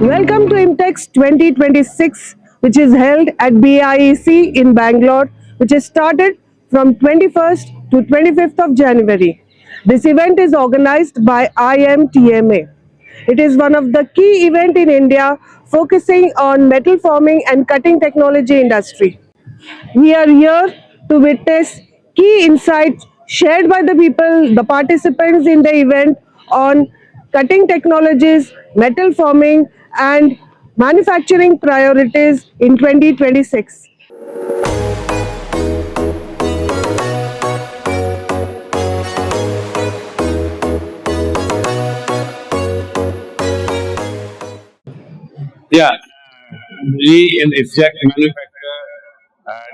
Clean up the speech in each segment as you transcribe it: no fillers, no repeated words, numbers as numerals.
Welcome to IMTEX 2026, which is held at BIEC in Bangalore, which is started from 21st to 25th of January. This event is organized by IMTMA. It is one of the key events in India focusing on metal forming and cutting technology industry. We are here to witness key insights shared by the people, the participants in the event on cutting technologies, metal forming, and manufacturing priorities in 2026. Yeah, we in ISGEC manufacture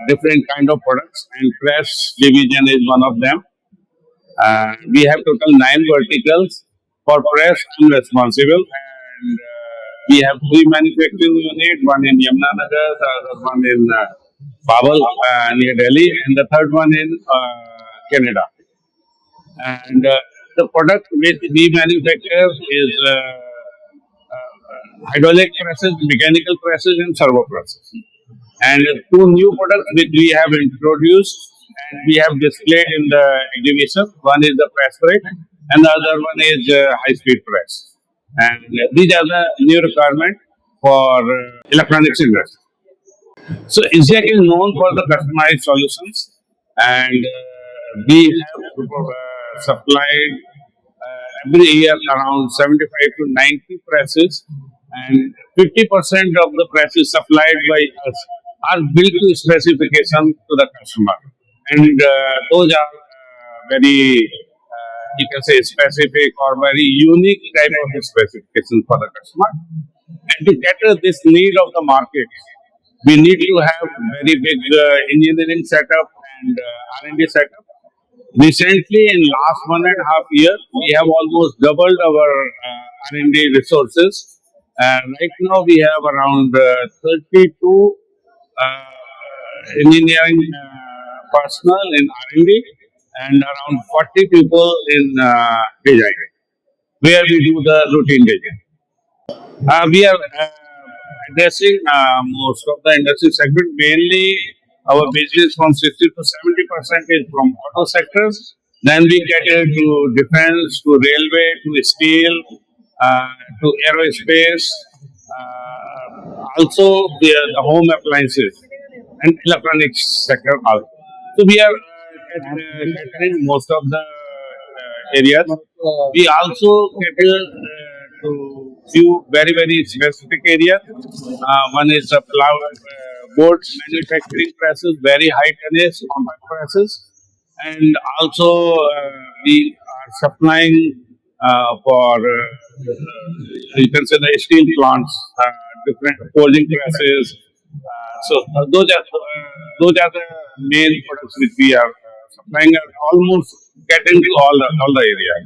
different kind of products, and press division is one of them. We have total 9 verticals. For press, I'm responsible, and we have 3 manufacturing units, one in Yamunanagar, the other one in Babel near Delhi, and the third one in Canada. And the product which we manufacture is hydraulic presses, mechanical presses, and servo presses. And 2 new products which we have introduced and we have displayed in the exhibition. One is the press brake, and the other one is high-speed press. And these are the new requirements for electronics industry. So ISGEC is known for the customized solutions, and we have supplied every year around 75 to 90 presses, and 50% of the presses supplied by us are built to specification to the customer, and those are very you can say specific or very unique type of specification for the customer. And to cater this need of the market, we need to have very big engineering setup and R&D setup. Recently, in last 1.5 years, we have almost doubled our R&D resources. Right now, we have around 32 engineering personnel in R&D and around 40 people in design, where we do the routine design. We are addressing most of the industry segment. Mainly, our business from 60 to 70% is from auto sectors. Then we cater to defense, to railway, to steel, to aerospace, also the home appliances and electronics sector also. So we are catering most of the areas. We also cater to few very specific areas. One is the board manufacturing presses, very high tonnage compact presses, and also we are supplying for you can say the steel plants, different forging presses. So those are the main products which we are supplying, and almost getting to all the areas.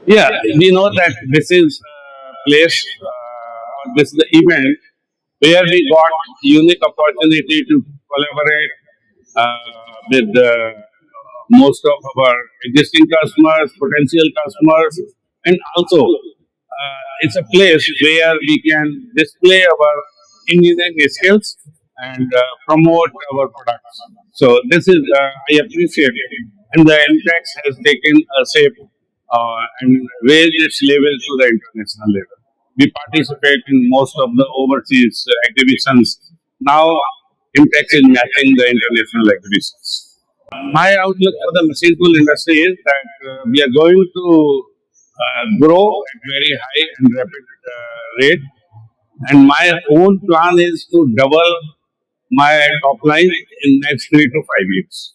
Yeah, we know that this is place, this is the event where we got unique opportunity to collaborate with most of our existing customers, potential customers, and also it's a place where we can display our engineering skills and promote our products. So this is I appreciate it, and the IMTEX has taken a shape and raised its level to the international level. We participate in most of the overseas exhibitions. Now, IMTEX is matching the international exhibitions. My outlook for the machine tool industry is that we are going to grow at very high and rapid rate. And my own plan is to double my top line in next 3 to 5 years.